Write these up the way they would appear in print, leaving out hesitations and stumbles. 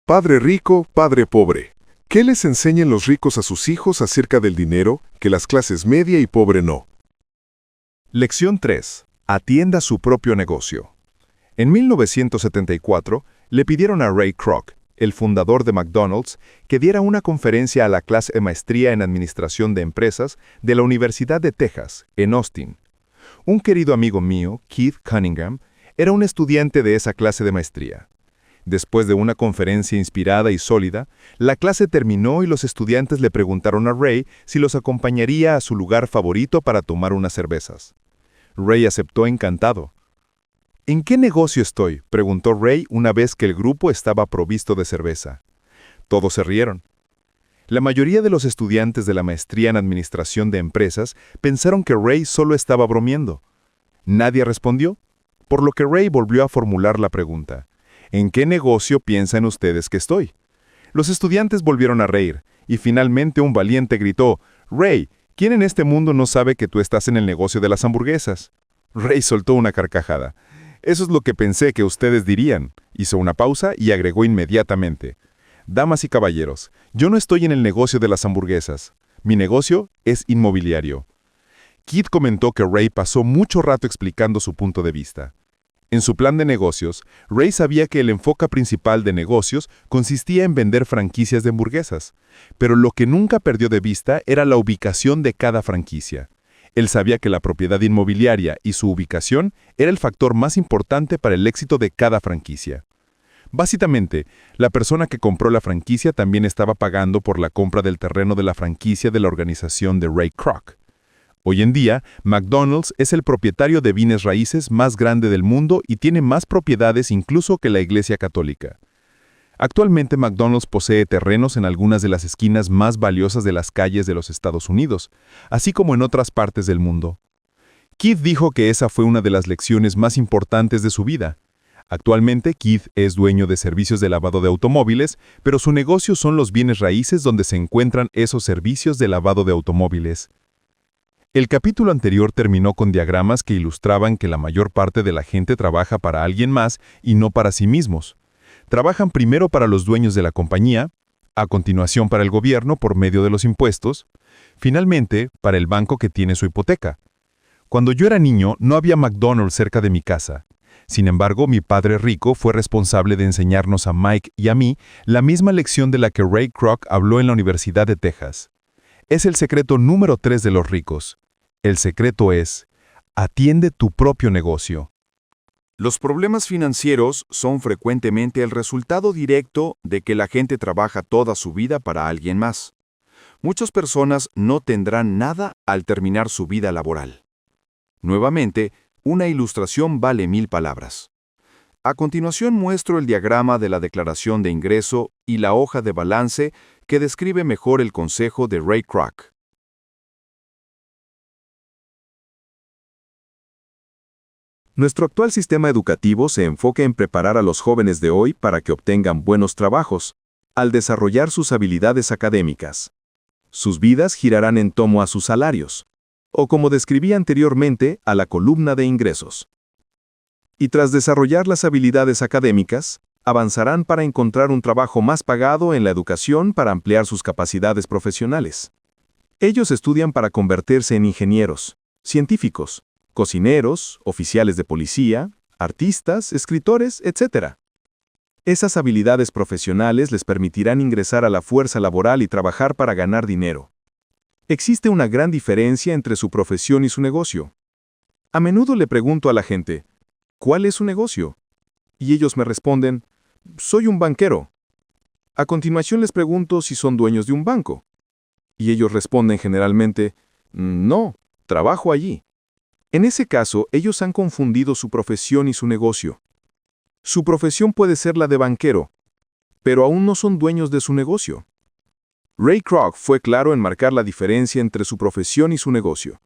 Padre rico, padre pobre. ¿Qué les enseñan los ricos a sus hijos acerca del dinero que las clases media y pobre no? Lección 3. Atienda su propio negocio. En 1974, le pidieron a Ray Kroc, el fundador de McDonald's, que diera una conferencia a la clase de maestría en Administración de Empresas de la Universidad de Texas, en Austin. Un querido amigo mío, Keith Cunningham, era un estudiante de esa clase de maestría. Después de una conferencia inspirada y sólida, la clase terminó y los estudiantes le preguntaron a Ray si los acompañaría a su lugar favorito para tomar unas cervezas. Ray aceptó encantado. ¿En qué negocio estoy?, preguntó Ray una vez que el grupo estaba provisto de cerveza. Todos se rieron. La mayoría de los estudiantes de la maestría en Administración de Empresas pensaron que Ray solo estaba bromeando. Nadie respondió, por lo que Ray volvió a formular la pregunta. ¿En qué negocio piensan ustedes que estoy? Los estudiantes volvieron a reír, y finalmente un valiente gritó, «Ray, ¿quién en este mundo no sabe que tú estás en el negocio de las hamburguesas?» Ray soltó una carcajada. «Eso es lo que pensé que ustedes dirían». Hizo una pausa y agregó inmediatamente, «Damas y caballeros, yo no estoy en el negocio de las hamburguesas. Mi negocio es inmobiliario». Keith comentó que Ray pasó mucho rato explicando su punto de vista. En su plan de negocios, Ray sabía que el enfoque principal de negocios consistía en vender franquicias de hamburguesas, pero lo que nunca perdió de vista era la ubicación de cada franquicia. Él sabía que la propiedad inmobiliaria y su ubicación era el factor más importante para el éxito de cada franquicia. Básicamente, la persona que compró la franquicia también estaba pagando por la compra del terreno de la franquicia de la organización de Ray Kroc. Hoy en día, McDonald's es el propietario de bienes raíces más grande del mundo y tiene más propiedades incluso que la Iglesia Católica. Actualmente, McDonald's posee terrenos en algunas de las esquinas más valiosas de las calles de los Estados Unidos, así como en otras partes del mundo. Keith dijo que esa fue una de las lecciones más importantes de su vida. Actualmente, Keith es dueño de servicios de lavado de automóviles, pero su negocio son los bienes raíces donde se encuentran esos servicios de lavado de automóviles. El capítulo anterior terminó con diagramas que ilustraban que la mayor parte de la gente trabaja para alguien más y no para sí mismos. Trabajan primero para los dueños de la compañía, a continuación para el gobierno por medio de los impuestos, finalmente para el banco que tiene su hipoteca. Cuando yo era niño no había McDonald's cerca de mi casa. Sin embargo, mi padre rico fue responsable de enseñarnos a Mike y a mí la misma lección de la que Ray Kroc habló en la Universidad de Texas. Es el secreto número 3 de los ricos. El secreto es, atiende tu propio negocio. Los problemas financieros son frecuentemente el resultado directo de que la gente trabaja toda su vida para alguien más. Muchas personas no tendrán nada al terminar su vida laboral. Nuevamente, una ilustración vale 1000 palabras. A continuación muestro el diagrama de la declaración de ingreso y la hoja de balance que describe mejor el consejo de Ray Kroc. Nuestro actual sistema educativo se enfoca en preparar a los jóvenes de hoy para que obtengan buenos trabajos, al desarrollar sus habilidades académicas. Sus vidas girarán en torno a sus salarios, o como describí anteriormente, a la columna de ingresos. Y tras desarrollar las habilidades académicas, avanzarán para encontrar un trabajo más pagado en la educación para ampliar sus capacidades profesionales. Ellos estudian para convertirse en ingenieros, científicos, cocineros, oficiales de policía, artistas, escritores, etc. Esas habilidades profesionales les permitirán ingresar a la fuerza laboral y trabajar para ganar dinero. Existe una gran diferencia entre su profesión y su negocio. A menudo le pregunto a la gente, ¿cuál es su negocio? Y ellos me responden, soy un banquero. A continuación les pregunto si son dueños de un banco. Y ellos responden generalmente, no, trabajo allí. En ese caso, ellos han confundido su profesión y su negocio. Su profesión puede ser la de banquero, pero aún no son dueños de su negocio. Ray Kroc fue claro en marcar la diferencia entre su profesión y su negocio.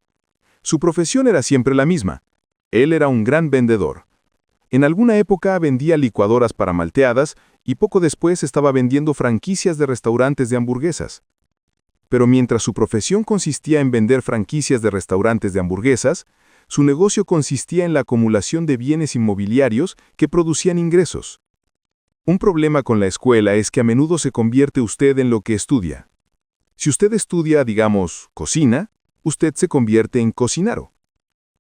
Su profesión era siempre la misma. Él era un gran vendedor. En alguna época vendía licuadoras para malteadas y poco después estaba vendiendo franquicias de restaurantes de hamburguesas. Pero mientras su profesión consistía en vender franquicias de restaurantes de hamburguesas, su negocio consistía en la acumulación de bienes inmobiliarios que producían ingresos. Un problema con la escuela es que a menudo se convierte usted en lo que estudia. Si usted estudia, digamos, cocina, usted se convierte en cocinero.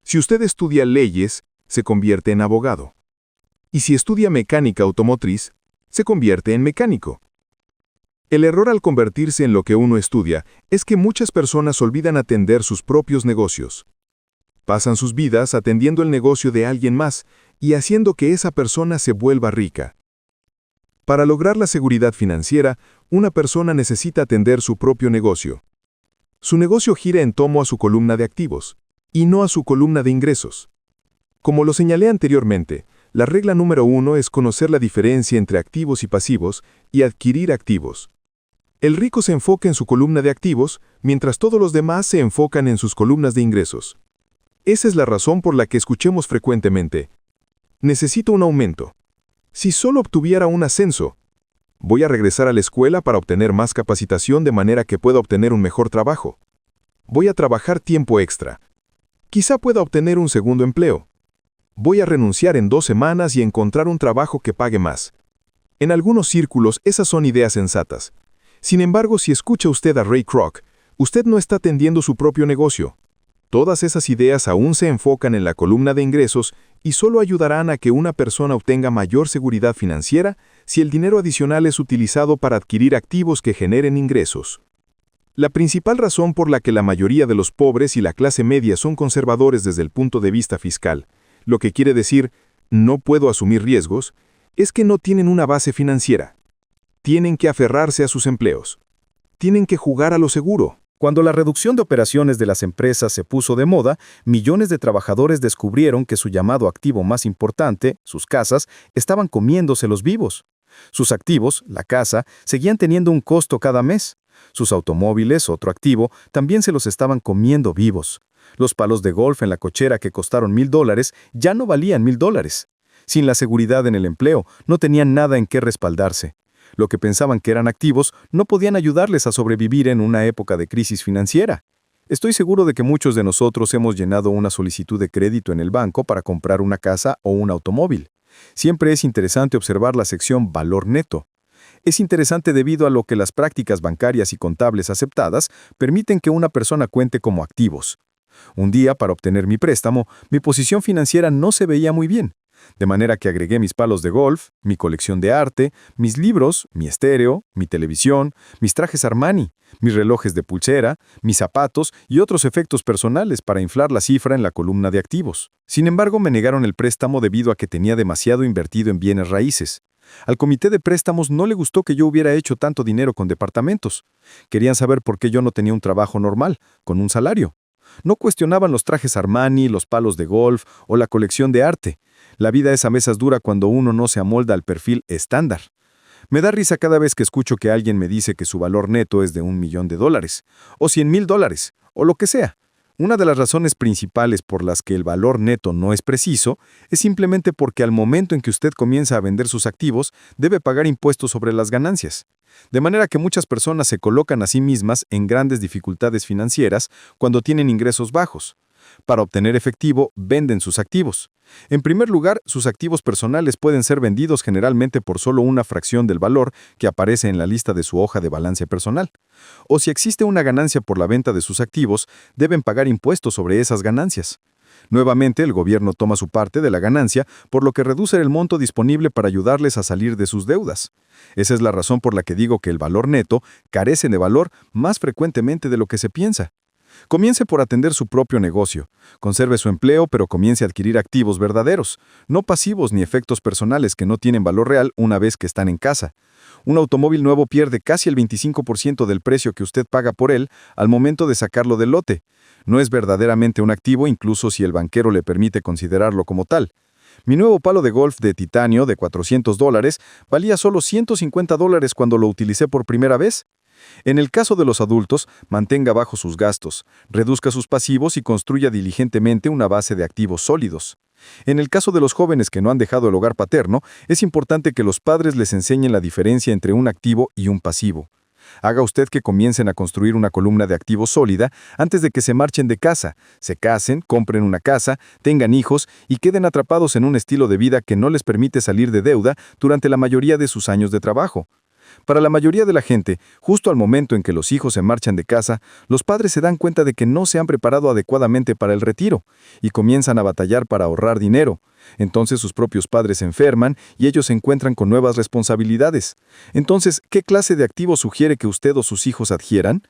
Si usted estudia leyes, se convierte en abogado. Y si estudia mecánica automotriz, se convierte en mecánico. El error al convertirse en lo que uno estudia es que muchas personas olvidan atender sus propios negocios. Pasan sus vidas atendiendo el negocio de alguien más y haciendo que esa persona se vuelva rica. Para lograr la seguridad financiera, una persona necesita atender su propio negocio. Su negocio gira en torno a su columna de activos, y no a su columna de ingresos. Como lo señalé anteriormente, la regla número 1 es conocer la diferencia entre activos y pasivos y adquirir activos. El rico se enfoca en su columna de activos, mientras todos los demás se enfocan en sus columnas de ingresos. Esa es la razón por la que escuchemos frecuentemente: necesito un aumento. Si solo obtuviera un ascenso, voy a regresar a la escuela para obtener más capacitación de manera que pueda obtener un mejor trabajo. Voy a trabajar tiempo extra. Quizá pueda obtener un segundo empleo. Voy a renunciar en 2 semanas y encontrar un trabajo que pague más. En algunos círculos esas son ideas sensatas. Sin embargo, si escucha usted a Ray Kroc, usted no está atendiendo su propio negocio. Todas esas ideas aún se enfocan en la columna de ingresos y solo ayudarán a que una persona obtenga mayor seguridad financiera si el dinero adicional es utilizado para adquirir activos que generen ingresos. La principal razón por la que la mayoría de los pobres y la clase media son conservadores desde el punto de vista fiscal, lo que quiere decir no puedo asumir riesgos, es que no tienen una base financiera. Tienen que aferrarse a sus empleos. Tienen que jugar a lo seguro. Cuando la reducción de operaciones de las empresas se puso de moda, millones de trabajadores descubrieron que su llamado activo más importante, sus casas, estaban comiéndoselos vivos. Sus activos, la casa, seguían teniendo un costo cada mes. Sus automóviles, otro activo, también se los estaban comiendo vivos. Los palos de golf en la cochera que costaron $1,000 ya no valían $1,000. Sin la seguridad en el empleo, no tenían nada en qué respaldarse. Lo que pensaban que eran activos no podían ayudarles a sobrevivir en una época de crisis financiera. Estoy seguro de que muchos de nosotros hemos llenado una solicitud de crédito en el banco para comprar una casa o un automóvil. Siempre es interesante observar la sección Valor Neto. Es interesante debido a lo que las prácticas bancarias y contables aceptadas permiten que una persona cuente como activos. Un día, para obtener mi préstamo, mi posición financiera no se veía muy bien. De manera que agregué mis palos de golf, mi colección de arte, mis libros, mi estéreo, mi televisión, mis trajes Armani, mis relojes de pulsera, mis zapatos y otros efectos personales para inflar la cifra en la columna de activos. Sin embargo, me negaron el préstamo debido a que tenía demasiado invertido en bienes raíces. Al comité de préstamos no le gustó que yo hubiera hecho tanto dinero con departamentos. Querían saber por qué yo no tenía un trabajo normal, con un salario. No cuestionaban los trajes Armani, los palos de golf o la colección de arte. La vida es a veces dura cuando uno no se amolda al perfil estándar. Me da risa cada vez que escucho que alguien me dice que su valor neto es de $1,000,000, o $100,000, o lo que sea. Una de las razones principales por las que el valor neto no es preciso es simplemente porque al momento en que usted comienza a vender sus activos, debe pagar impuestos sobre las ganancias. De manera que muchas personas se colocan a sí mismas en grandes dificultades financieras cuando tienen ingresos bajos. Para obtener efectivo, venden sus activos. En primer lugar, sus activos personales pueden ser vendidos generalmente por solo una fracción del valor que aparece en la lista de su hoja de balance personal. O si existe una ganancia por la venta de sus activos, deben pagar impuestos sobre esas ganancias. Nuevamente, el gobierno toma su parte de la ganancia, por lo que reduce el monto disponible para ayudarles a salir de sus deudas. Esa es la razón por la que digo que el valor neto carece de valor más frecuentemente de lo que se piensa. Comience por atender su propio negocio. Conserve su empleo, pero comience a adquirir activos verdaderos, no pasivos ni efectos personales que no tienen valor real una vez que están en casa. Un automóvil nuevo pierde casi el 25% del precio que usted paga por él al momento de sacarlo del lote. No es verdaderamente un activo, incluso si el banquero le permite considerarlo como tal. Mi nuevo palo de golf de titanio de $400 valía solo $150 cuando lo utilicé por primera vez. En el caso de los adultos, mantenga bajo sus gastos, reduzca sus pasivos y construya diligentemente una base de activos sólidos. En el caso de los jóvenes que no han dejado el hogar paterno, es importante que los padres les enseñen la diferencia entre un activo y un pasivo. Haga usted que comiencen a construir una columna de activos sólida antes de que se marchen de casa, se casen, compren una casa, tengan hijos y queden atrapados en un estilo de vida que no les permite salir de deuda durante la mayoría de sus años de trabajo. Para la mayoría de la gente, justo al momento en que los hijos se marchan de casa, los padres se dan cuenta de que no se han preparado adecuadamente para el retiro y comienzan a batallar para ahorrar dinero. Entonces sus propios padres se enferman y ellos se encuentran con nuevas responsabilidades. Entonces, ¿qué clase de activos sugiere que usted o sus hijos adquieran?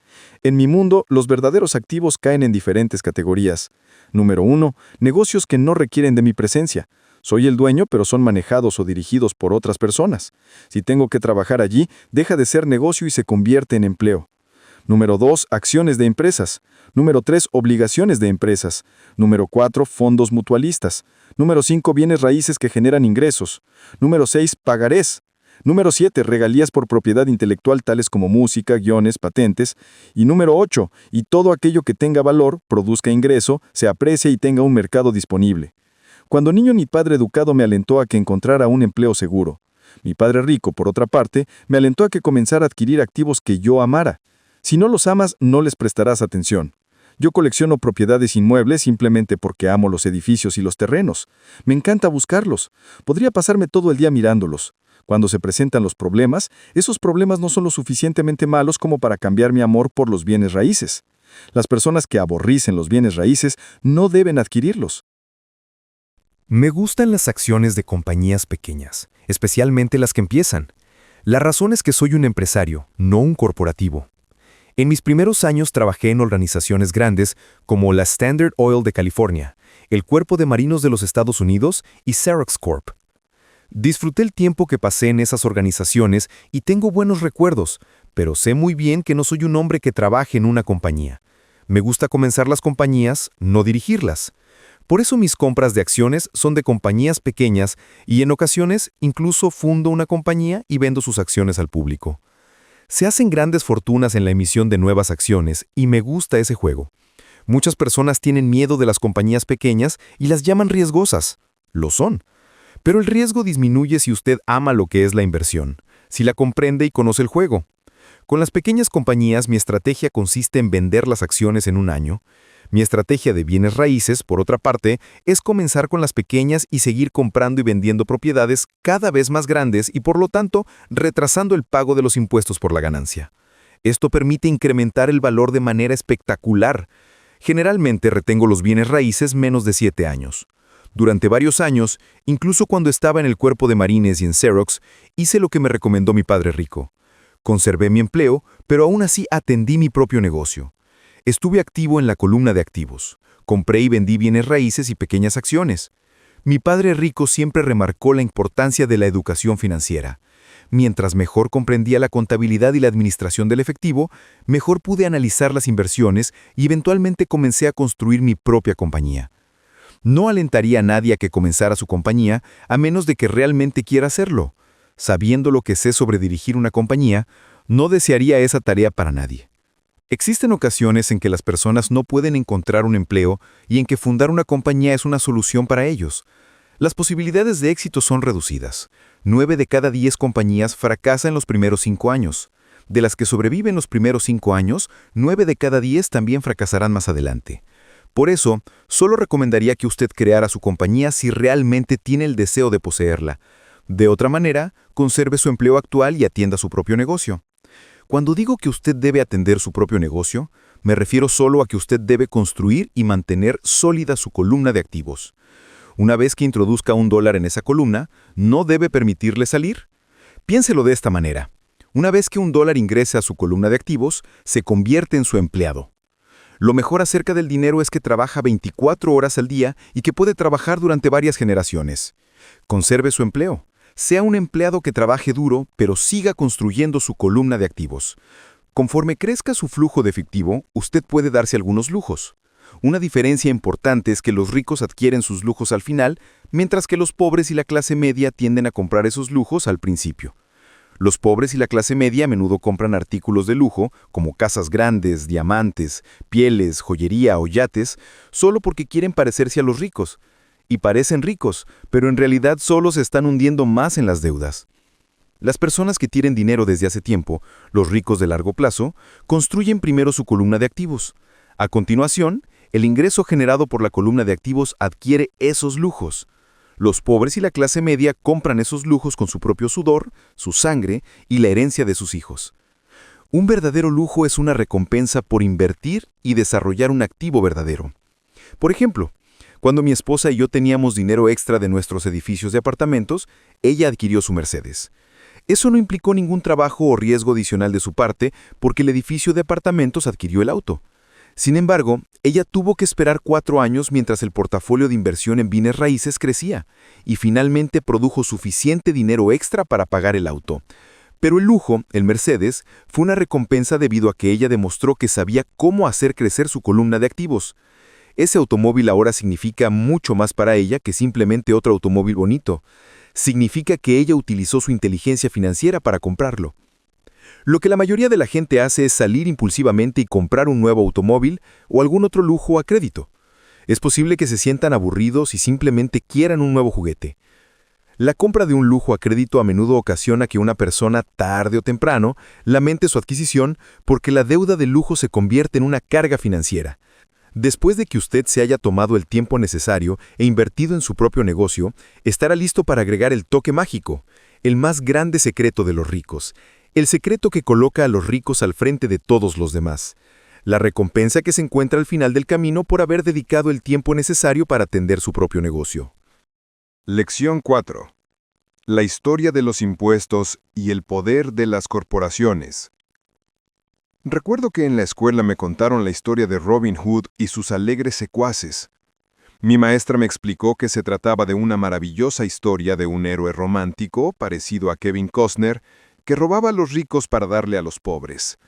En mi mundo, los verdaderos activos caen en diferentes categorías. Número 1. Negocios que no requieren de mi presencia. Soy el dueño, pero son manejados o dirigidos por otras personas. Si tengo que trabajar allí, deja de ser negocio y se convierte en empleo. Número 2. Acciones de empresas. Número 3. Obligaciones de empresas. Número 4. Fondos mutualistas. Número 5. Bienes raíces que generan ingresos. Número 6. Pagarés. Número 7. Regalías por propiedad intelectual tales como música, guiones, patentes. Y número 8. Y todo aquello que tenga valor, produzca ingreso, se aprecie y tenga un mercado disponible. Cuando niño, mi padre educado me alentó a que encontrara un empleo seguro. Mi padre rico, por otra parte, me alentó a que comenzara a adquirir activos que yo amara. Si no los amas, no les prestarás atención. Yo colecciono propiedades inmuebles simplemente porque amo los edificios y los terrenos. Me encanta buscarlos. Podría pasarme todo el día mirándolos. Cuando se presentan los problemas, esos problemas no son lo suficientemente malos como para cambiar mi amor por los bienes raíces. Las personas que aborricen los bienes raíces no deben adquirirlos. Me gustan las acciones de compañías pequeñas, especialmente las que empiezan. La razón es que soy un empresario, no un corporativo. En mis primeros años trabajé en organizaciones grandes como la Standard Oil de California, el Cuerpo de Marinos de los Estados Unidos y Xerox Corp. Disfruté el tiempo que pasé en esas organizaciones y tengo buenos recuerdos, pero sé muy bien que no soy un hombre que trabaje en una compañía. Me gusta comenzar las compañías, no dirigirlas. Por eso mis compras de acciones son de compañías pequeñas y en ocasiones incluso fundo una compañía y vendo sus acciones al público. Se hacen grandes fortunas en la emisión de nuevas acciones y me gusta ese juego. Muchas personas tienen miedo de las compañías pequeñas y las llaman riesgosas. Lo son. Pero el riesgo disminuye si usted ama lo que es la inversión, si la comprende y conoce el juego. Con las pequeñas compañías mi estrategia consiste en vender las acciones en un año. Mi estrategia de bienes raíces, por otra parte, es comenzar con las pequeñas y seguir comprando y vendiendo propiedades cada vez más grandes y, por lo tanto, retrasando el pago de los impuestos por la ganancia. Esto permite incrementar el valor de manera espectacular. Generalmente retengo los bienes raíces menos de 7 años. Durante varios años, incluso cuando estaba en el Cuerpo de Marines y en Xerox, hice lo que me recomendó mi padre rico. Conservé mi empleo, pero aún así atendí mi propio negocio. Estuve activo en la columna de activos. Compré y vendí bienes raíces y pequeñas acciones. Mi padre rico siempre remarcó la importancia de la educación financiera. Mientras mejor comprendía la contabilidad y la administración del efectivo, mejor pude analizar las inversiones y eventualmente comencé a construir mi propia compañía. No alentaría a nadie a que comenzara su compañía a menos de que realmente quiera hacerlo. Sabiendo lo que sé sobre dirigir una compañía, no desearía esa tarea para nadie. Existen ocasiones en que las personas no pueden encontrar un empleo y en que fundar una compañía es una solución para ellos. Las posibilidades de éxito son reducidas. 9 de cada 10 compañías fracasan en los primeros 5 años. De las que sobreviven los primeros 5 años, 9 de cada 10 también fracasarán más adelante. Por eso, solo recomendaría que usted creara su compañía si realmente tiene el deseo de poseerla. De otra manera, conserve su empleo actual y atienda su propio negocio. Cuando digo que usted debe atender su propio negocio, me refiero solo a que usted debe construir y mantener sólida su columna de activos. Una vez que introduzca $1 en esa columna, no debe permitirle salir. Piénselo de esta manera. Una vez que $1 ingrese a su columna de activos, se convierte en su empleado. Lo mejor acerca del dinero es que trabaja 24 horas al día y que puede trabajar durante varias generaciones. Conserve su empleo. Sea un empleado que trabaje duro, pero siga construyendo su columna de activos. Conforme crezca su flujo de efectivo, usted puede darse algunos lujos. Una diferencia importante es que los ricos adquieren sus lujos al final, mientras que los pobres y la clase media tienden a comprar esos lujos al principio. Los pobres y la clase media a menudo compran artículos de lujo, como casas grandes, diamantes, pieles, joyería o yates, solo porque quieren parecerse a los ricos. Y parecen ricos, pero en realidad solo se están hundiendo más en las deudas. Las personas que tienen dinero desde hace tiempo, los ricos de largo plazo, construyen primero su columna de activos. A continuación, el ingreso generado por la columna de activos adquiere esos lujos. Los pobres y la clase media compran esos lujos con su propio sudor, su sangre y la herencia de sus hijos. Un verdadero lujo es una recompensa por invertir y desarrollar un activo verdadero. Por ejemplo, cuando mi esposa y yo teníamos dinero extra de nuestros edificios de apartamentos, ella adquirió su Mercedes. Eso no implicó ningún trabajo o riesgo adicional de su parte porque el edificio de apartamentos adquirió el auto. Sin embargo, ella tuvo que esperar 4 años mientras el portafolio de inversión en bienes raíces crecía y finalmente produjo suficiente dinero extra para pagar el auto. Pero el lujo, el Mercedes, fue una recompensa debido a que ella demostró que sabía cómo hacer crecer su columna de activos. Ese automóvil ahora significa mucho más para ella que simplemente otro automóvil bonito. Significa que ella utilizó su inteligencia financiera para comprarlo. Lo que la mayoría de la gente hace es salir impulsivamente y comprar un nuevo automóvil o algún otro lujo a crédito. Es posible que se sientan aburridos y simplemente quieran un nuevo juguete. La compra de un lujo a crédito a menudo ocasiona que una persona, tarde o temprano, lamente su adquisición porque la deuda del lujo se convierte en una carga financiera. Después de que usted se haya tomado el tiempo necesario e invertido en su propio negocio, estará listo para agregar el toque mágico, el más grande secreto de los ricos, el secreto que coloca a los ricos al frente de todos los demás, la recompensa que se encuentra al final del camino por haber dedicado el tiempo necesario para atender su propio negocio. Lección 4. La historia de los impuestos y el poder de las corporaciones. Recuerdo que en la escuela me contaron la historia de Robin Hood y sus alegres secuaces. Mi maestra me explicó que se trataba de una maravillosa historia de un héroe romántico, parecido a Kevin Costner, que robaba a los ricos para darle a los pobres.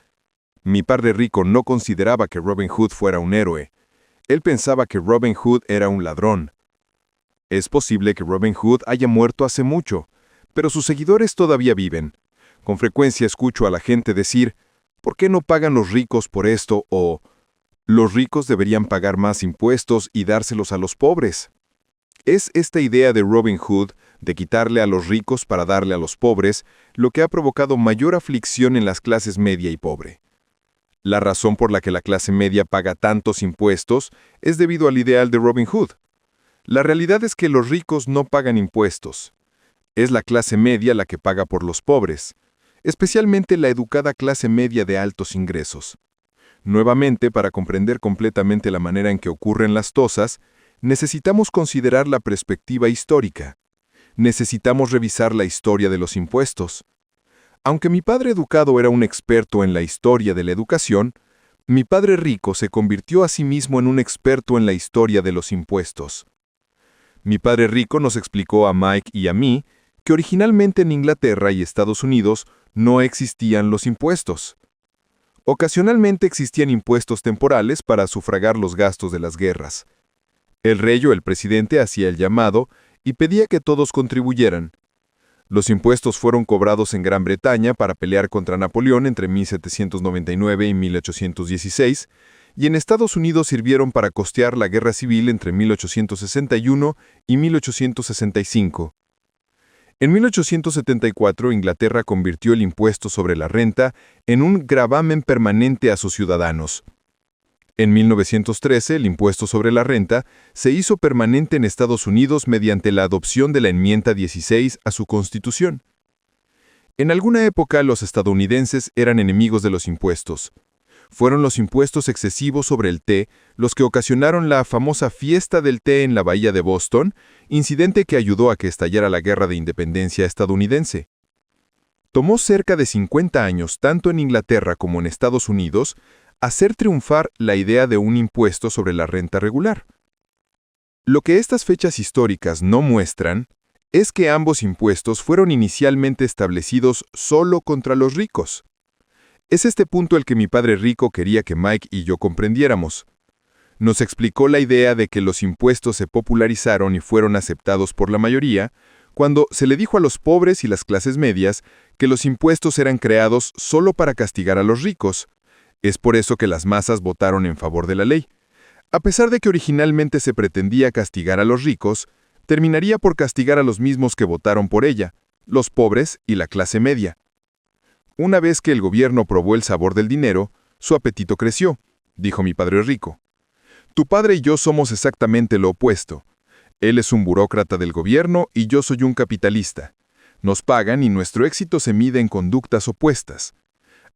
Mi padre rico no consideraba que Robin Hood fuera un héroe. Él pensaba que Robin Hood era un ladrón. Es posible que Robin Hood haya muerto hace mucho, pero sus seguidores todavía viven. Con frecuencia escucho a la gente decir, ¿por qué no pagan los ricos por esto? O, los ricos deberían pagar más impuestos y dárselos a los pobres. Es esta idea de Robin Hood, de quitarle a los ricos para darle a los pobres, lo que ha provocado mayor aflicción en las clases media y pobre. La razón por la que la clase media paga tantos impuestos es debido al ideal de Robin Hood. La realidad es que los ricos no pagan impuestos. Es la clase media la que paga por los pobres, especialmente la educada clase media de altos ingresos. Nuevamente, para comprender completamente la manera en que ocurren las cosas, necesitamos considerar la perspectiva histórica. Necesitamos revisar la historia de los impuestos. Aunque mi padre educado era un experto en la historia de la educación, mi padre rico se convirtió a sí mismo en un experto en la historia de los impuestos. Mi padre rico nos explicó a Mike y a mí que originalmente en Inglaterra y Estados Unidos no existían los impuestos. Ocasionalmente existían impuestos temporales para sufragar los gastos de las guerras. El rey o el presidente hacía el llamado y pedía que todos contribuyeran. Los impuestos fueron cobrados en Gran Bretaña para pelear contra Napoleón entre 1799 y 1816, y en Estados Unidos sirvieron para costear la guerra civil entre 1861 y 1865. En 1874, Inglaterra convirtió el impuesto sobre la renta en un gravamen permanente a sus ciudadanos. En 1913, el impuesto sobre la renta se hizo permanente en Estados Unidos mediante la adopción de la enmienda 16 a su Constitución. En alguna época, los estadounidenses eran enemigos de los impuestos. Fueron los impuestos excesivos sobre el té los que ocasionaron la famosa fiesta del té en la bahía de Boston, incidente que ayudó a que estallara la Guerra de Independencia estadounidense. Tomó cerca de 50 años, tanto en Inglaterra como en Estados Unidos, hacer triunfar la idea de un impuesto sobre la renta regular. Lo que estas fechas históricas no muestran es que ambos impuestos fueron inicialmente establecidos solo contra los ricos. Es este punto el que mi padre rico quería que Mike y yo comprendiéramos. Nos explicó la idea de que los impuestos se popularizaron y fueron aceptados por la mayoría cuando se le dijo a los pobres y las clases medias que los impuestos eran creados solo para castigar a los ricos. Es por eso que las masas votaron en favor de la ley. A pesar de que originalmente se pretendía castigar a los ricos, terminaría por castigar a los mismos que votaron por ella, los pobres y la clase media. Una vez que el gobierno probó el sabor del dinero, su apetito creció, dijo mi padre rico. Tu padre y yo somos exactamente lo opuesto. Él es un burócrata del gobierno y yo soy un capitalista. Nos pagan y nuestro éxito se mide en conductas opuestas.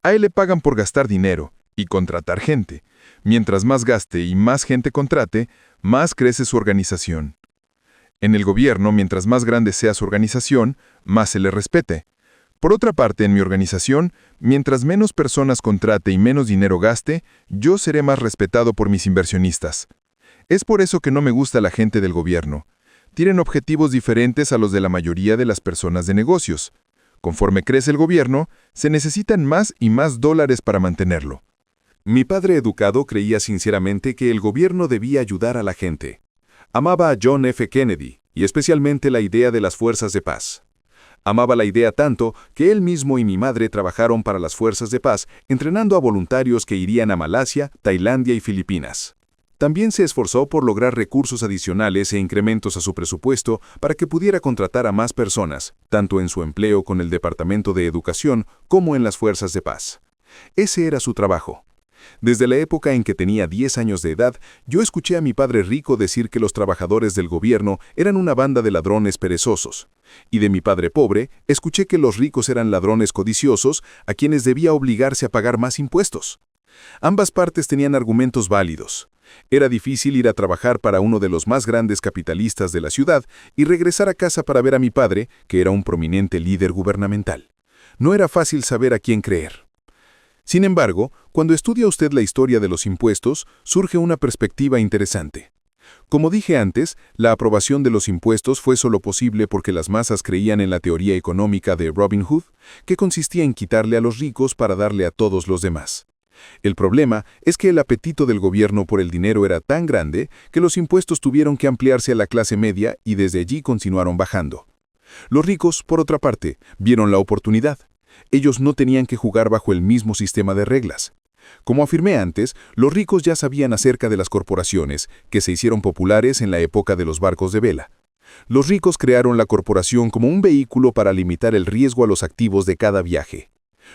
A él le pagan por gastar dinero y contratar gente. Mientras más gaste y más gente contrate, más crece su organización. En el gobierno, mientras más grande sea su organización, más se le respete. Por otra parte, en mi organización, mientras menos personas contrate y menos dinero gaste, yo seré más respetado por mis inversionistas. Es por eso que no me gusta la gente del gobierno. Tienen objetivos diferentes a los de la mayoría de las personas de negocios. Conforme crece el gobierno, se necesitan más y más dólares para mantenerlo. Mi padre educado creía sinceramente que el gobierno debía ayudar a la gente. Amaba a John F. Kennedy, y especialmente la idea de las fuerzas de paz. Amaba la idea tanto que él mismo y mi madre trabajaron para las fuerzas de paz, entrenando a voluntarios que irían a Malasia, Tailandia y Filipinas. También se esforzó por lograr recursos adicionales e incrementos a su presupuesto para que pudiera contratar a más personas, tanto en su empleo con el Departamento de Educación como en las fuerzas de paz. Ese era su trabajo. Desde la época en que tenía 10 años de edad, yo escuché a mi padre rico decir que los trabajadores del gobierno eran una banda de ladrones perezosos. Y de mi padre pobre, escuché que los ricos eran ladrones codiciosos a quienes debía obligarse a pagar más impuestos. Ambas partes tenían argumentos válidos. Era difícil ir a trabajar para uno de los más grandes capitalistas de la ciudad y regresar a casa para ver a mi padre, que era un prominente líder gubernamental. No era fácil saber a quién creer. Sin embargo, cuando estudia usted la historia de los impuestos, surge una perspectiva interesante. Como dije antes, la aprobación de los impuestos fue solo posible porque las masas creían en la teoría económica de Robin Hood, que consistía en quitarle a los ricos para darle a todos los demás. El problema es que el apetito del gobierno por el dinero era tan grande que los impuestos tuvieron que ampliarse a la clase media y desde allí continuaron bajando. Los ricos, por otra parte, vieron la oportunidad. Ellos no tenían que jugar bajo el mismo sistema de reglas. Como afirmé antes, los ricos ya sabían acerca de las corporaciones, que se hicieron populares en la época de los barcos de vela. Los ricos crearon la corporación como un vehículo para limitar el riesgo a los activos de cada viaje.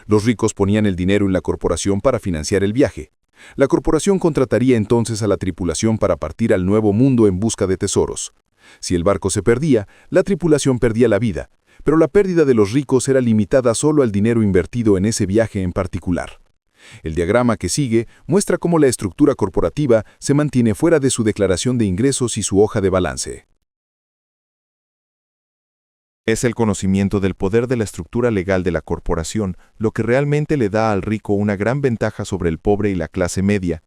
Los ricos ponían el dinero en la corporación para financiar el viaje. La corporación contrataría entonces a la tripulación para partir al nuevo mundo en busca de tesoros. Si el barco se perdía, la tripulación perdía la vida, pero la pérdida de los ricos era limitada solo al dinero invertido en ese viaje en particular. El diagrama que sigue muestra cómo la estructura corporativa se mantiene fuera de su declaración de ingresos y su hoja de balance. Es el conocimiento del poder de la estructura legal de la corporación lo que realmente le da al rico una gran ventaja sobre el pobre y la clase media.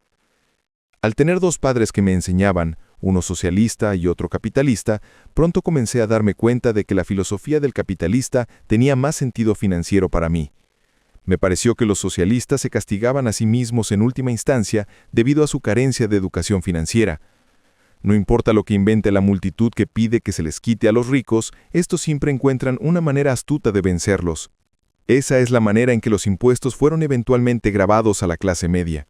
Al tener dos padres que me enseñaban, uno socialista y otro capitalista, pronto comencé a darme cuenta de que la filosofía del capitalista tenía más sentido financiero para mí. Me pareció que los socialistas se castigaban a sí mismos en última instancia debido a su carencia de educación financiera. No importa lo que invente la multitud que pide que se les quite a los ricos, estos siempre encuentran una manera astuta de vencerlos. Esa es la manera en que los impuestos fueron eventualmente grabados a la clase media.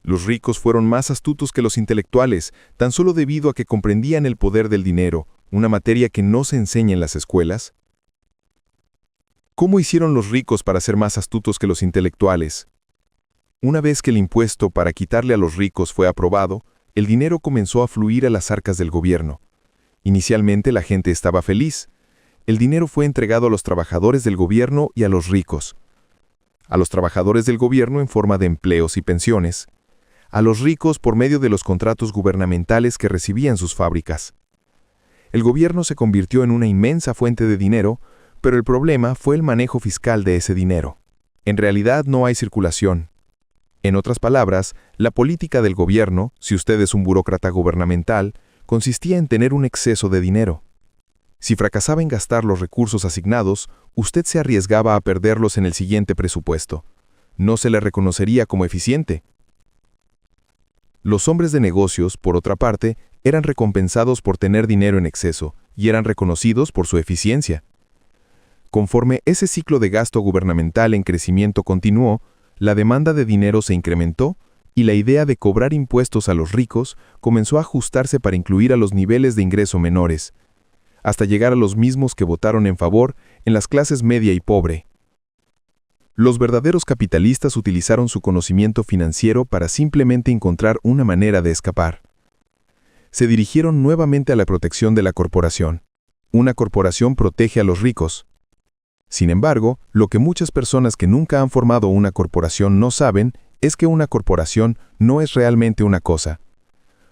Los ricos fueron más astutos que los intelectuales, tan solo debido a que comprendían el poder del dinero, una materia que no se enseña en las escuelas. ¿Cómo hicieron los ricos para ser más astutos que los intelectuales? Una vez que el impuesto para quitarle a los ricos fue aprobado, el dinero comenzó a fluir a las arcas del gobierno. Inicialmente la gente estaba feliz. El dinero fue entregado a los trabajadores del gobierno y a los ricos. A los trabajadores del gobierno en forma de empleos y pensiones. A los ricos por medio de los contratos gubernamentales que recibían sus fábricas. El gobierno se convirtió en una inmensa fuente de dinero, pero el problema fue el manejo fiscal de ese dinero. En realidad no hay circulación. En otras palabras, la política del gobierno, si usted es un burócrata gubernamental, consistía en tener un exceso de dinero. Si fracasaba en gastar los recursos asignados, usted se arriesgaba a perderlos en el siguiente presupuesto. No se le reconocería como eficiente. Los hombres de negocios, por otra parte, eran recompensados por tener dinero en exceso y eran reconocidos por su eficiencia. Conforme ese ciclo de gasto gubernamental en crecimiento continuó, la demanda de dinero se incrementó y la idea de cobrar impuestos a los ricos comenzó a ajustarse para incluir a los niveles de ingreso menores. hasta llegar a los mismos que votaron en favor en las clases media y pobre. Los verdaderos capitalistas utilizaron su conocimiento financiero para simplemente encontrar una manera de escapar. Se dirigieron nuevamente a la protección de la corporación. Una corporación protege a los ricos. Sin embargo, lo que muchas personas que nunca han formado una corporación no saben es que una corporación no es realmente una cosa.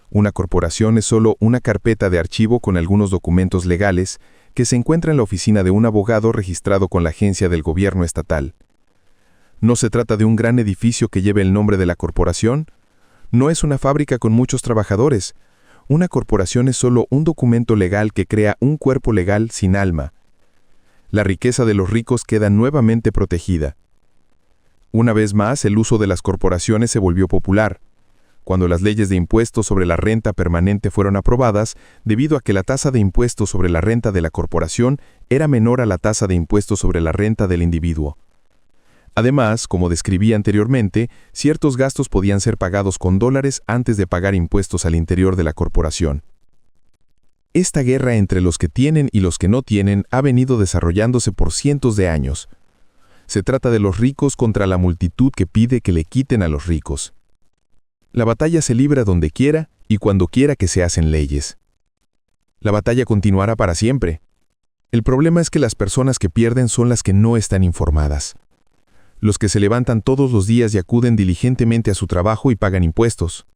Una corporación es solo una carpeta de archivo con algunos documentos legales que se encuentra en la oficina de un abogado registrado con la agencia del gobierno estatal. No se trata de un gran edificio que lleve el nombre de la corporación. No es una fábrica con muchos trabajadores. Una corporación es solo un documento legal que crea un cuerpo legal sin alma. La riqueza de los ricos queda nuevamente protegida. Una vez más, el uso de las corporaciones se volvió popular. Cuando las leyes de impuestos sobre la renta permanente fueron aprobadas, debido a que la tasa de impuestos sobre la renta de la corporación era menor a la tasa de impuestos sobre la renta del individuo. Además, como describí anteriormente, ciertos gastos podían ser pagados con dólares antes de pagar impuestos al interior de la corporación. Esta guerra entre los que tienen y los que no tienen ha venido desarrollándose por cientos de años. Se trata de los ricos contra la multitud que pide que le quiten a los ricos. La batalla se libra donde quiera y cuando quiera que se hacen leyes. La batalla continuará para siempre. El problema es que las personas que pierden son las que no están informadas. Los que se levantan todos los días y acuden diligentemente a su trabajo y pagan impuestos.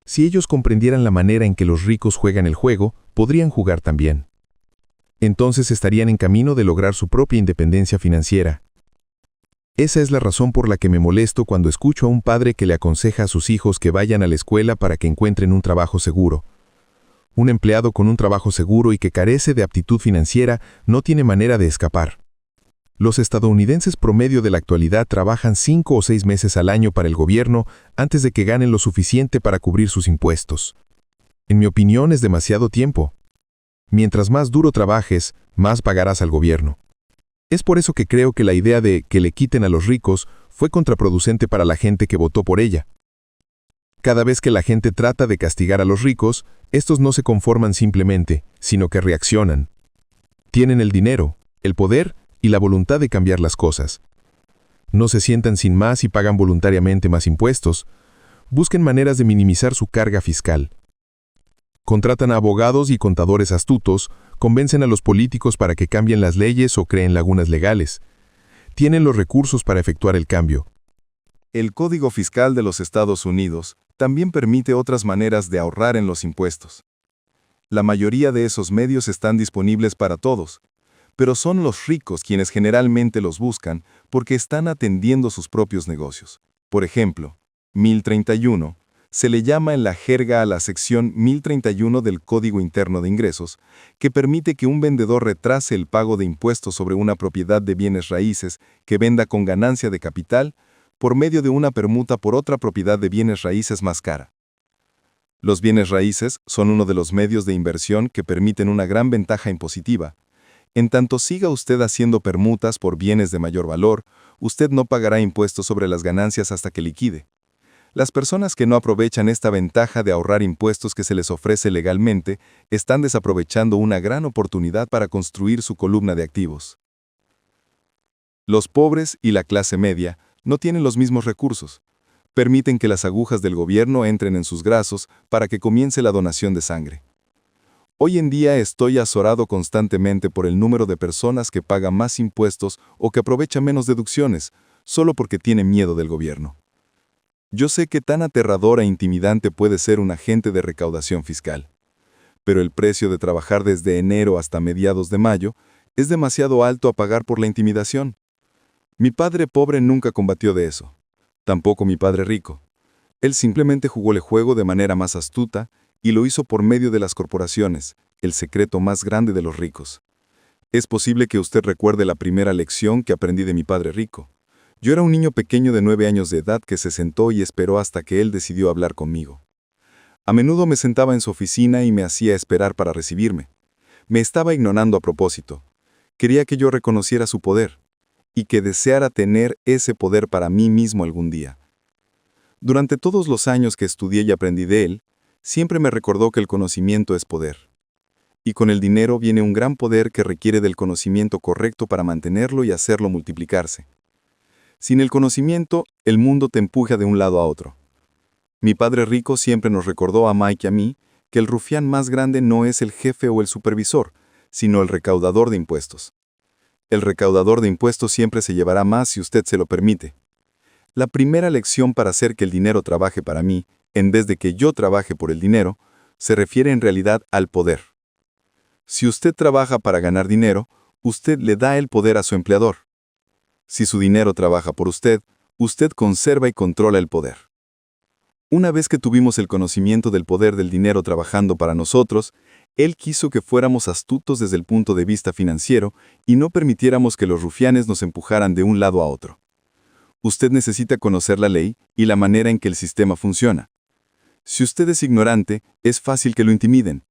Si ellos comprendieran la manera en que los ricos juegan el juego, podrían jugar también. Entonces estarían en camino de lograr su propia independencia financiera. Esa es la razón por la que me molesto cuando escucho a un padre que le aconseja a sus hijos que vayan a la escuela para que encuentren un trabajo seguro. Un empleado con un trabajo seguro y que carece de aptitud financiera no tiene manera de escapar. Los estadounidenses promedio de la actualidad trabajan 5 o 6 meses al año para el gobierno antes de que ganen lo suficiente para cubrir sus impuestos. En mi opinión, es demasiado tiempo. Mientras más duro trabajes, más pagarás al gobierno. Es por eso que creo que la idea de que le quiten a los ricos fue contraproducente para la gente que votó por ella. Cada vez que la gente trata de castigar a los ricos, estos no se conforman simplemente, sino que reaccionan. Tienen el dinero, el poder y la voluntad de cambiar las cosas. No se sientan sin más y pagan voluntariamente más impuestos. Busquen maneras de minimizar su carga fiscal. Contratan a abogados y contadores astutos, convencen a los políticos para que cambien las leyes o creen lagunas legales. Tienen los recursos para efectuar el cambio. El Código Fiscal de los Estados Unidos también permite otras maneras de ahorrar en los impuestos. La mayoría de esos medios están disponibles para todos, pero son los ricos quienes generalmente los buscan porque están atendiendo sus propios negocios. Por ejemplo, 1031 se le llama en la jerga a la sección 1031 del Código Interno de Ingresos, que permite que un vendedor retrase el pago de impuestos sobre una propiedad de bienes raíces que venda con ganancia de capital por medio de una permuta por otra propiedad de bienes raíces más cara. Los bienes raíces son uno de los medios de inversión que permiten una gran ventaja impositiva. En tanto siga usted haciendo permutas por bienes de mayor valor, usted no pagará impuestos sobre las ganancias hasta que liquide. Las personas que no aprovechan esta ventaja de ahorrar impuestos que se les ofrece legalmente están desaprovechando una gran oportunidad para construir su columna de activos. Los pobres y la clase media no tienen los mismos recursos. Permiten que las agujas del gobierno entren en sus brazos para que comience la donación de sangre. Hoy en día estoy azorado constantemente por el número de personas que pagan más impuestos o que aprovechan menos deducciones, solo porque tienen miedo del gobierno. Yo sé qué tan aterradora e intimidante puede ser un agente de recaudación fiscal. Pero el precio de trabajar desde enero hasta mediados de mayo es demasiado alto a pagar por la intimidación. Mi padre pobre nunca combatió de eso. Tampoco mi padre rico. Él simplemente jugó el juego de manera más astuta y lo hizo por medio de las corporaciones, el secreto más grande de los ricos. Es posible que usted recuerde la primera lección que aprendí de mi padre rico. Yo era un niño pequeño de 9 años de edad que se sentó y esperó hasta que él decidió hablar conmigo. A menudo me sentaba en su oficina y me hacía esperar para recibirme. Me estaba ignorando a propósito. Quería que yo reconociera su poder y que deseara tener ese poder para mí mismo algún día. Durante todos los años que estudié y aprendí de él, siempre me recordó que el conocimiento es poder. Y con el dinero viene un gran poder que requiere del conocimiento correcto para mantenerlo y hacerlo multiplicarse. Sin el conocimiento, el mundo te empuja de un lado a otro. Mi padre rico siempre nos recordó a Mike y a mí que el rufián más grande no es el jefe o el supervisor, sino el recaudador de impuestos. El recaudador de impuestos siempre se llevará más si usted se lo permite. La primera lección para hacer que el dinero trabaje para mí, en vez de que yo trabaje por el dinero, se refiere en realidad al poder. Si usted trabaja para ganar dinero, usted le da el poder a su empleador. Si su dinero trabaja por usted, usted conserva y controla el poder. Una vez que tuvimos el conocimiento del poder del dinero trabajando para nosotros, él quiso que fuéramos astutos desde el punto de vista financiero y no permitiéramos que los rufianes nos empujaran de un lado a otro. Usted necesita conocer la ley y la manera en que el sistema funciona. Si usted es ignorante, es fácil que lo intimiden.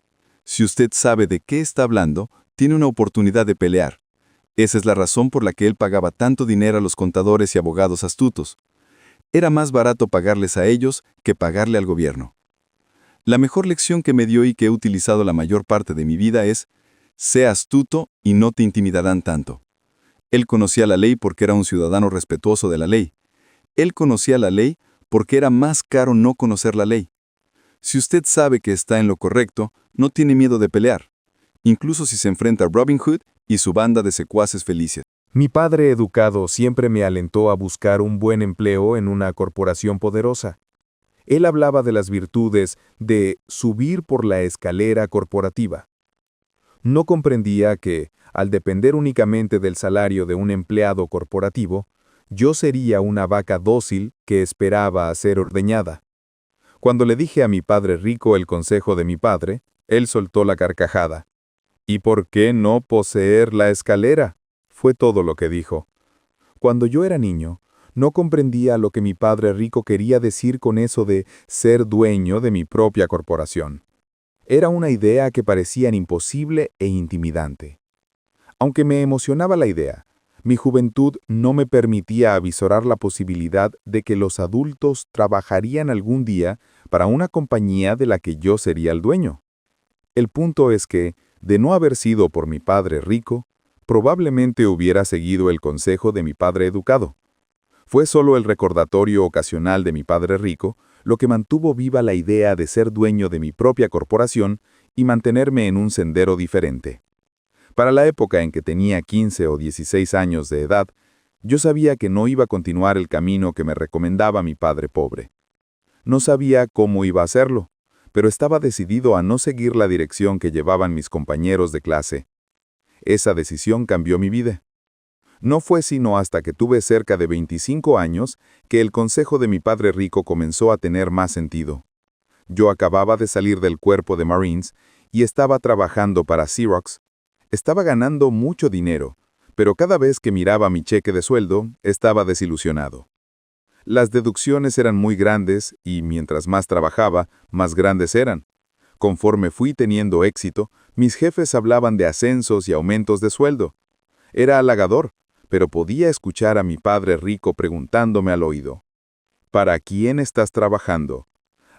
Si usted sabe de qué está hablando, tiene una oportunidad de pelear. Esa es la razón por la que él pagaba tanto dinero a los contadores y abogados astutos. Era más barato pagarles a ellos que pagarle al gobierno. La mejor lección que me dio y que he utilizado la mayor parte de mi vida es: sé astuto y no te intimidarán tanto. Él conocía la ley porque era un ciudadano respetuoso de la ley. Él conocía la ley porque era más caro no conocer la ley. Si usted sabe que está en lo correcto, no tiene miedo de pelear, incluso si se enfrenta a Robin Hood y su banda de secuaces felices. Mi padre educado siempre me alentó a buscar un buen empleo en una corporación poderosa. Él hablaba de las virtudes de subir por la escalera corporativa. No comprendía que, al depender únicamente del salario de un empleado corporativo, yo sería una vaca dócil que esperaba a ser ordeñada. Cuando le dije a mi padre rico el consejo de mi padre, él soltó la carcajada. ¿Y por qué no poseer la escalera?, fue todo lo que dijo. Cuando yo era niño, no comprendía lo que mi padre rico quería decir con eso de ser dueño de mi propia corporación. Era una idea que parecía imposible e intimidante. Aunque me emocionaba la idea, mi juventud no me permitía avisorar la posibilidad de que los adultos trabajarían algún día para una compañía de la que yo sería el dueño. El punto es que, de no haber sido por mi padre rico, probablemente hubiera seguido el consejo de mi padre educado. Fue solo el recordatorio ocasional de mi padre rico lo que mantuvo viva la idea de ser dueño de mi propia corporación y mantenerme en un sendero diferente. Para la época en que tenía 15 o 16 años de edad, yo sabía que no iba a continuar el camino que me recomendaba mi padre pobre. No sabía cómo iba a hacerlo, pero estaba decidido a no seguir la dirección que llevaban mis compañeros de clase. Esa decisión cambió mi vida. No fue sino hasta que tuve cerca de 25 años que el consejo de mi padre rico comenzó a tener más sentido. Yo acababa de salir del cuerpo de Marines y estaba trabajando para Xerox. Estaba ganando mucho dinero, pero cada vez que miraba mi cheque de sueldo, estaba desilusionado. Las deducciones eran muy grandes y mientras más trabajaba, más grandes eran. Conforme fui teniendo éxito, mis jefes hablaban de ascensos y aumentos de sueldo. Era halagador, pero podía escuchar a mi padre rico preguntándome al oído: ¿para quién estás trabajando?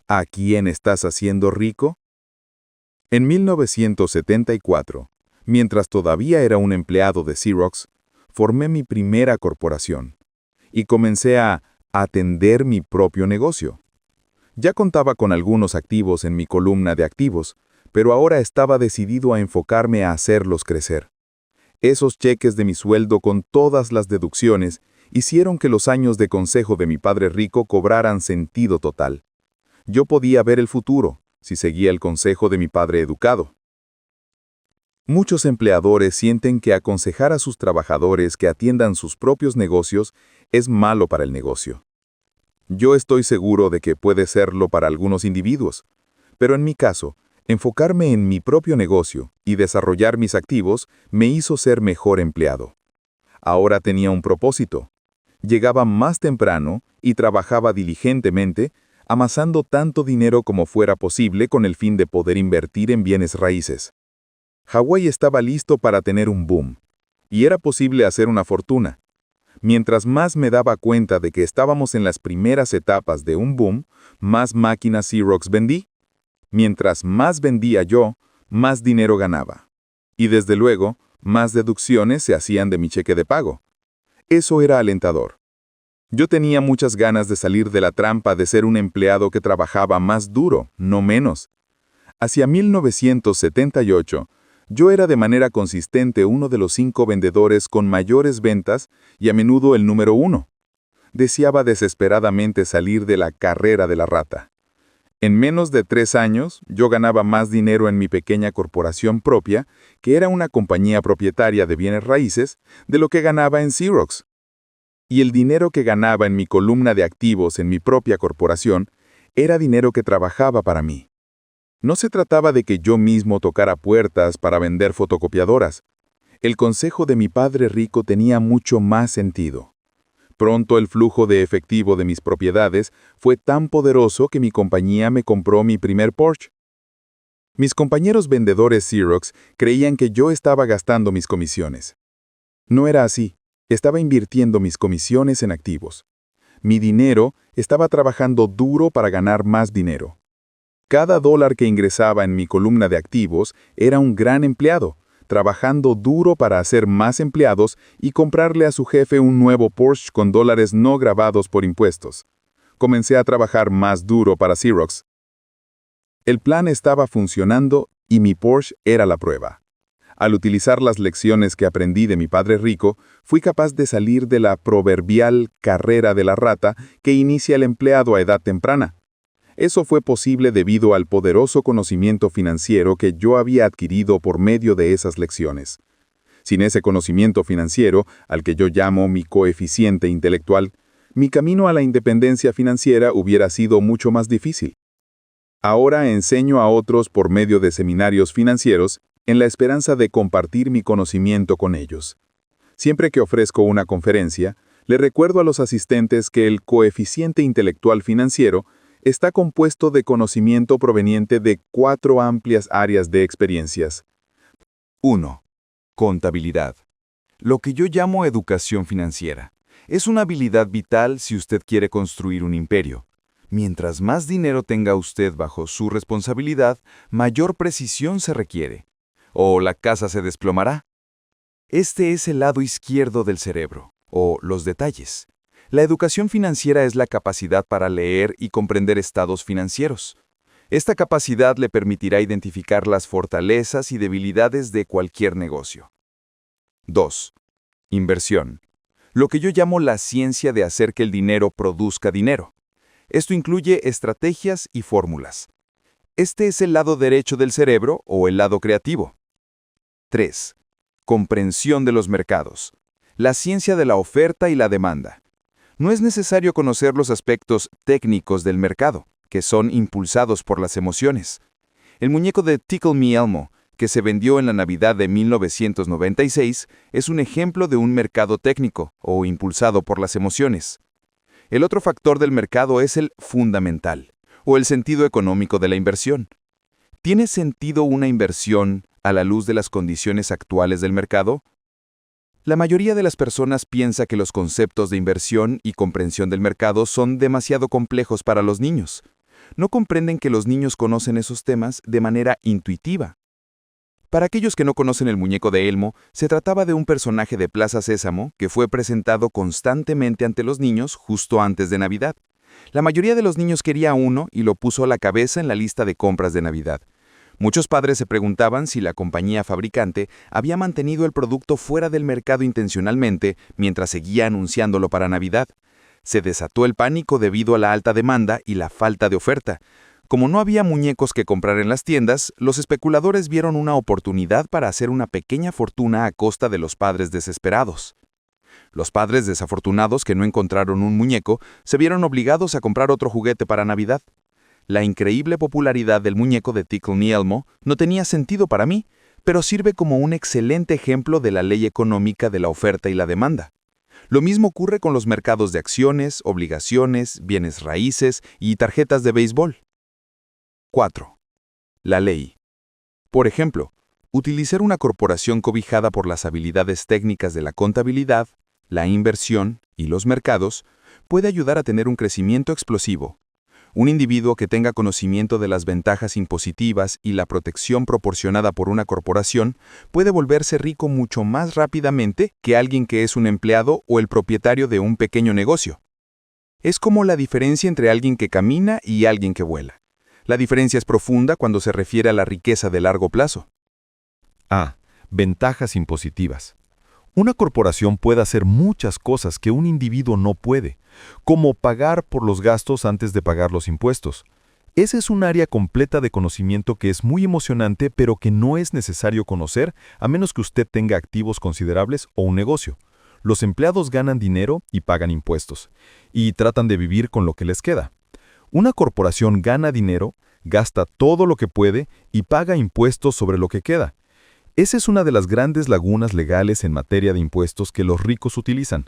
¿A quién estás haciendo rico? En 1974, mientras todavía era un empleado de Xerox, formé mi primera corporación y comencé a atender mi propio negocio. Ya contaba con algunos activos en mi columna de activos, pero ahora estaba decidido a enfocarme a hacerlos crecer. Esos cheques de mi sueldo con todas las deducciones hicieron que los años de consejo de mi padre rico cobraran sentido total. Yo podía ver el futuro, si seguía el consejo de mi padre educado. Muchos empleadores sienten que aconsejar a sus trabajadores que atiendan sus propios negocios es malo para el negocio. Yo estoy seguro de que puede serlo para algunos individuos, pero en mi caso, enfocarme en mi propio negocio y desarrollar mis activos me hizo ser mejor empleado. Ahora tenía un propósito. Llegaba más temprano y trabajaba diligentemente, amasando tanto dinero como fuera posible con el fin de poder invertir en bienes raíces. Hawái estaba listo para tener un boom, y era posible hacer una fortuna. Mientras más me daba cuenta de que estábamos en las primeras etapas de un boom, más máquinas Xerox vendí. Mientras más vendía yo, más dinero ganaba. Y desde luego, más deducciones se hacían de mi cheque de pago. Eso era alentador. Yo tenía muchas ganas de salir de la trampa de ser un empleado que trabajaba más duro, no menos. Hacia 1978, yo era de manera consistente uno de los 5 vendedores con mayores ventas y a menudo el número 1. Deseaba desesperadamente salir de la carrera de la rata. En menos de 3 años, yo ganaba más dinero en mi pequeña corporación propia, que era una compañía propietaria de bienes raíces, de lo que ganaba en Xerox. Y el dinero que ganaba en mi columna de activos en mi propia corporación era dinero que trabajaba para mí. No se trataba de que yo mismo tocara puertas para vender fotocopiadoras. El consejo de mi padre rico tenía mucho más sentido. Pronto el flujo de efectivo de mis propiedades fue tan poderoso que mi compañía me compró mi primer Porsche. Mis compañeros vendedores Xerox creían que yo estaba gastando mis comisiones. No era así. Estaba invirtiendo mis comisiones en activos. Mi dinero estaba trabajando duro para ganar más dinero. Cada dólar que ingresaba en mi columna de activos era un gran empleado, trabajando duro para hacer más empleados y comprarle a su jefe un nuevo Porsche con dólares no gravados por impuestos. Comencé a trabajar más duro para Xerox. El plan estaba funcionando y mi Porsche era la prueba. Al utilizar las lecciones que aprendí de mi padre rico, fui capaz de salir de la proverbial carrera de la rata que inicia el empleado a edad temprana. Eso fue posible debido al poderoso conocimiento financiero que yo había adquirido por medio de esas lecciones. Sin ese conocimiento financiero, al que yo llamo mi coeficiente intelectual, mi camino a la independencia financiera hubiera sido mucho más difícil. Ahora enseño a otros por medio de seminarios financieros en la esperanza de compartir mi conocimiento con ellos. Siempre que ofrezco una conferencia, le recuerdo a los asistentes que el coeficiente intelectual financiero está compuesto de conocimiento proveniente de 4 amplias áreas de experiencias. 1. Contabilidad. Lo que yo llamo educación financiera. Es una habilidad vital si usted quiere construir un imperio. Mientras más dinero tenga usted bajo su responsabilidad, mayor precisión se requiere. O la casa se desplomará. Este es el lado izquierdo del cerebro, o los detalles. La educación financiera es la capacidad para leer y comprender estados financieros. Esta capacidad le permitirá identificar las fortalezas y debilidades de cualquier negocio. 2. Inversión. Lo que yo llamo la ciencia de hacer que el dinero produzca dinero. Esto incluye estrategias y fórmulas. Este es el lado derecho del cerebro o el lado creativo. 3. Comprensión de los mercados. La ciencia de la oferta y la demanda. No es necesario conocer los aspectos técnicos del mercado, que son impulsados por las emociones. El muñeco de Tickle Me Elmo, que se vendió en la Navidad de 1996, es un ejemplo de un mercado técnico o impulsado por las emociones. El otro factor del mercado es el fundamental, o el sentido económico de la inversión. ¿Tiene sentido una inversión a la luz de las condiciones actuales del mercado? La mayoría de las personas piensa que los conceptos de inversión y comprensión del mercado son demasiado complejos para los niños. No comprenden que los niños conocen esos temas de manera intuitiva. Para aquellos que no conocen el muñeco de Elmo, se trataba de un personaje de Plaza Sésamo que fue presentado constantemente ante los niños justo antes de Navidad. La mayoría de los niños quería uno y lo puso a la cabeza en la lista de compras de Navidad. Muchos padres se preguntaban si la compañía fabricante había mantenido el producto fuera del mercado intencionalmente mientras seguía anunciándolo para Navidad. Se desató el pánico debido a la alta demanda y la falta de oferta. Como no había muñecos que comprar en las tiendas, los especuladores vieron una oportunidad para hacer una pequeña fortuna a costa de los padres desesperados. Los padres desafortunados que no encontraron un muñeco se vieron obligados a comprar otro juguete para Navidad. La increíble popularidad del muñeco de Tickle Me Elmo no tenía sentido para mí, pero sirve como un excelente ejemplo de la ley económica de la oferta y la demanda. Lo mismo ocurre con los mercados de acciones, obligaciones, bienes raíces y tarjetas de béisbol. 4. La ley. Por ejemplo, utilizar una corporación cobijada por las habilidades técnicas de la contabilidad, la inversión y los mercados puede ayudar a tener un crecimiento explosivo. Un individuo que tenga conocimiento de las ventajas impositivas y la protección proporcionada por una corporación puede volverse rico mucho más rápidamente que alguien que es un empleado o el propietario de un pequeño negocio. Es como la diferencia entre alguien que camina y alguien que vuela. La diferencia es profunda cuando se refiere a la riqueza de largo plazo. A. Ventajas impositivas. Una corporación puede hacer muchas cosas que un individuo no puede, como pagar por los gastos antes de pagar los impuestos. Ese es un área completa de conocimiento que es muy emocionante, pero que no es necesario conocer a menos que usted tenga activos considerables o un negocio. Los empleados ganan dinero y pagan impuestos, y tratan de vivir con lo que les queda. Una corporación gana dinero, gasta todo lo que puede y paga impuestos sobre lo que queda. Esa es una de las grandes lagunas legales en materia de impuestos que los ricos utilizan.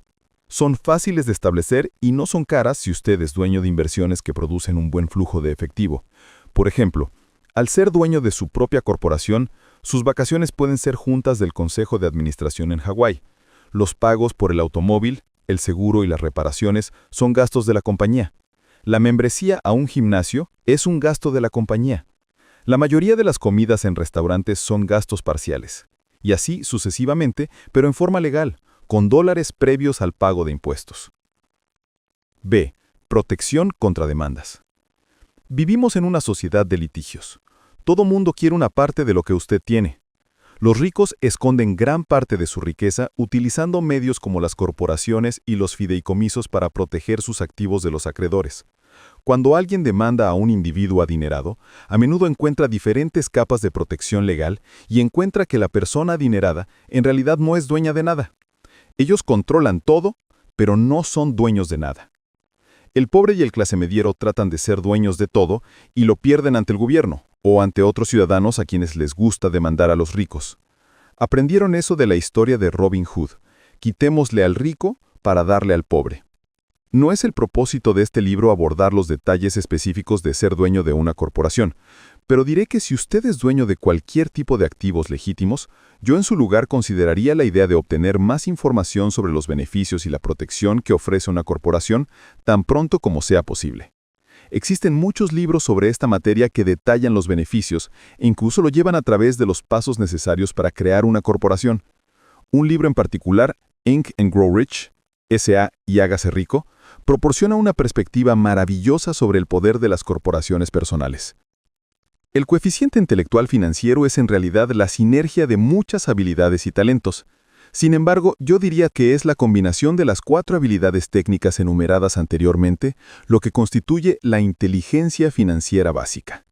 Son fáciles de establecer y no son caras si usted es dueño de inversiones que producen un buen flujo de efectivo. Por ejemplo, al ser dueño de su propia corporación, sus vacaciones pueden ser juntas del Consejo de Administración en Hawái. Los pagos por el automóvil, el seguro y las reparaciones son gastos de la compañía. La membresía a un gimnasio es un gasto de la compañía. La mayoría de las comidas en restaurantes son gastos parciales, y así sucesivamente, pero en forma legal, con dólares previos al pago de impuestos. B. Protección contra demandas. Vivimos en una sociedad de litigios. Todo mundo quiere una parte de lo que usted tiene. Los ricos esconden gran parte de su riqueza utilizando medios como las corporaciones y los fideicomisos para proteger sus activos de los acreedores. Cuando alguien demanda a un individuo adinerado, a menudo encuentra diferentes capas de protección legal y encuentra que la persona adinerada en realidad no es dueña de nada. Ellos controlan todo, pero no son dueños de nada. El pobre y el clasemediero tratan de ser dueños de todo y lo pierden ante el gobierno o ante otros ciudadanos a quienes les gusta demandar a los ricos. Aprendieron eso de la historia de Robin Hood. Quitémosle al rico para darle al pobre. No es el propósito de este libro abordar los detalles específicos de ser dueño de una corporación, pero diré que si usted es dueño de cualquier tipo de activos legítimos, yo en su lugar consideraría la idea de obtener más información sobre los beneficios y la protección que ofrece una corporación tan pronto como sea posible. Existen muchos libros sobre esta materia que detallan los beneficios e incluso lo llevan a través de los pasos necesarios para crear una corporación. Un libro en particular, Inc. and Grow Rich, S.A. y Hágase Rico, proporciona una perspectiva maravillosa sobre el poder de las corporaciones personales. El coeficiente intelectual financiero es en realidad la sinergia de muchas habilidades y talentos. Sin embargo, yo diría que es la combinación de las 4 habilidades técnicas enumeradas anteriormente lo que constituye la inteligencia financiera básica.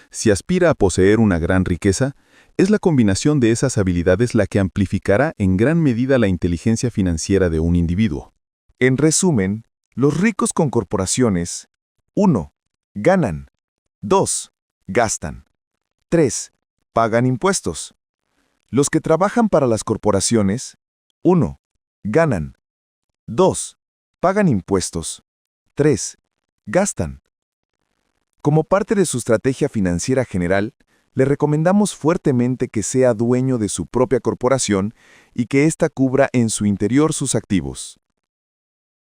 Si aspira a poseer una gran riqueza, es la combinación de esas habilidades la que amplificará en gran medida la inteligencia financiera de un individuo. En resumen, los ricos con corporaciones 1. Ganan. 2. Gastan. 3. Pagan impuestos. Los que trabajan para las corporaciones 1. Ganan. 2. Pagan impuestos. 3. Gastan. Como parte de su estrategia financiera general, le recomendamos fuertemente que sea dueño de su propia corporación y que ésta cubra en su interior sus activos.